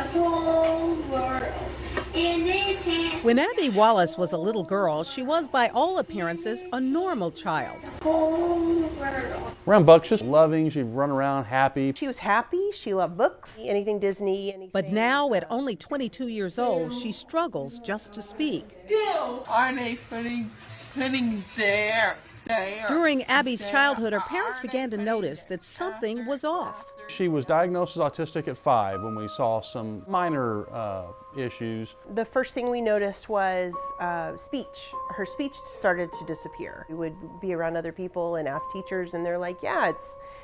the whole world. When Abby Wallace was a little girl, she was by all appearances a normal child. Rambunctious, loving, she'd run around happy. She was happy, she loved books, anything Disney, anything. But now, at only 22 years old, she struggles just to speak. Are they putting there? During Abby's childhood, her parents began to notice that something was off. She was diagnosed as autistic at 5 when we saw some minor issues. The first thing we noticed was speech. Her speech started to disappear. We would be around other people and ask teachers, and they're like, yeah,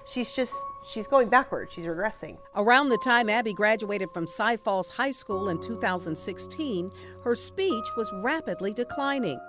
she's going backwards, she's regressing. Around the time Abby graduated from Cy Falls High School in 2016, her speech was rapidly declining.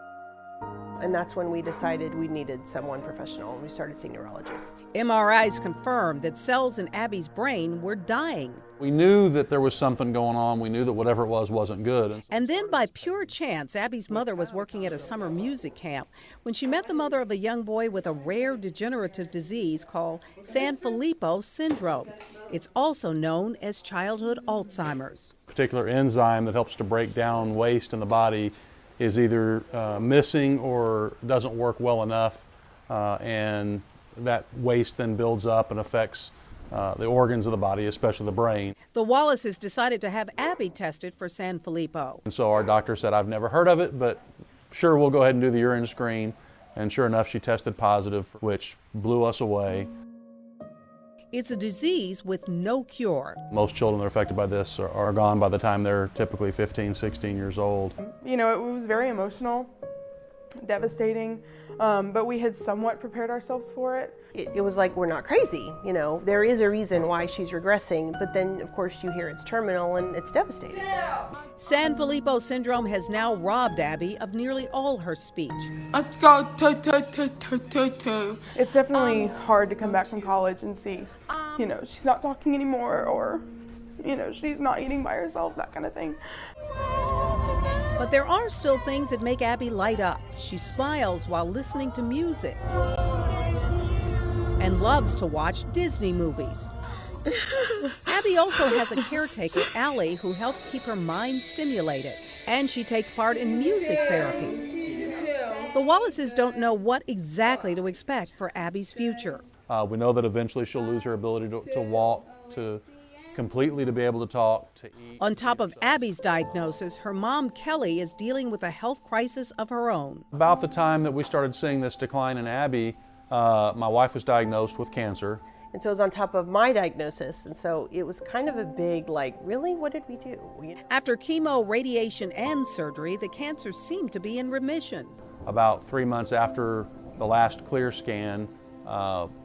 And that's when we decided we needed someone professional, and we started seeing neurologists. MRIs confirmed that cells in Abby's brain were dying. We knew that there was something going on. We knew that whatever it was wasn't good. And then by pure chance, Abby's mother was working at a summer music camp when she met the mother of a young boy with a rare degenerative disease called Sanfilippo syndrome. It's also known as childhood Alzheimer's. A particular enzyme that helps to break down waste in the body is either missing or doesn't work well enough, and that waste then builds up and affects the organs of the body, especially the brain. The Wallaces decided to have Abby tested for Sanfilippo. And so our doctor said, I've never heard of it, but sure, we'll go ahead and do the urine screen. And sure enough, she tested positive, which blew us away. It's a disease with no cure. Most children that are affected by this are gone by the time they're typically 15, 16 years old. You know, it was very emotional, devastating, but we had somewhat prepared ourselves for it. It was like, we're not crazy, you know. There is a reason why she's regressing, but then of course you hear it's terminal and it's devastating. Sanfilippo syndrome has now robbed Abby of nearly all her speech. Let's go to. It's definitely hard to come back from college and see, you know, she's not talking anymore, or, you know, she's not eating by herself, that kind of thing. But there are still things that make Abby light up. She smiles while listening to music and loves to watch Disney movies. Abby also has a caretaker, Allie, who helps keep her mind stimulated, and she takes part in music therapy. The Wallaces don't know what exactly to expect for Abby's future. We know that eventually she'll lose her ability to walk, completely to be able to talk, to eat. On top of Abby's diagnosis, her mom, Kelly, is dealing with a health crisis of her own. About the time that we started seeing this decline in Abby, my wife was diagnosed with cancer. And so it was on top of my diagnosis, and so it was kind of a big, like, really, what did we do? After chemo, radiation, and surgery, the cancer seemed to be in remission. About 3 months after the last clear scan,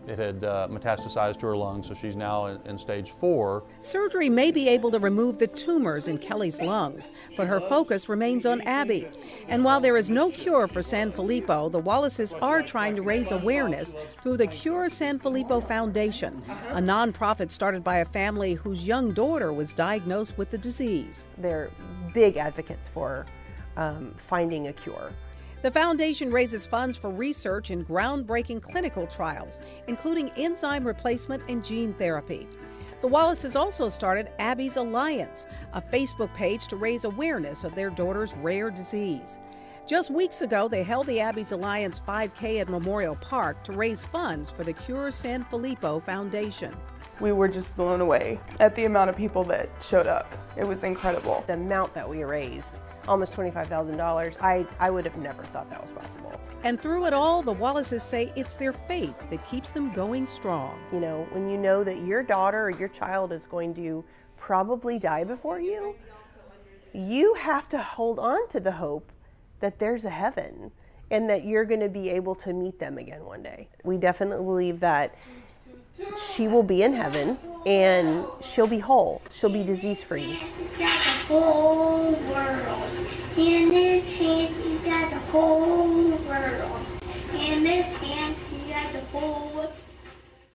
it had metastasized to her lungs, so she's now in stage 4. Surgery may be able to remove the tumors in Kelly's lungs, but her focus remains on Abby. And while there is no cure for Sanfilippo, the Wallaces are trying to raise awareness through the Cure Sanfilippo Foundation, a nonprofit started by a family whose young daughter was diagnosed with the disease. They're big advocates for finding a cure. The foundation raises funds for research in groundbreaking clinical trials, including enzyme replacement and gene therapy. The Wallaces also started Abby's Alliance, a Facebook page to raise awareness of their daughter's rare disease. Just weeks ago, they held the Abby's Alliance 5K at Memorial Park to raise funds for the Cure Sanfilippo Foundation. We were just blown away at the amount of people that showed up. It was incredible. The amount that we raised, almost $25,000, I would have never thought that was possible. And through it all, the Wallaces say it's their faith that keeps them going strong. You know, when you know that your daughter or your child is going to probably die before you, you have to hold on to the hope that there's a heaven and that you're going to be able to meet them again one day. We definitely believe that she will be in heaven and she'll be whole. She'll be disease-free. He's got the whole world. In his hands, he's got the whole world. In his hands, he's got the whole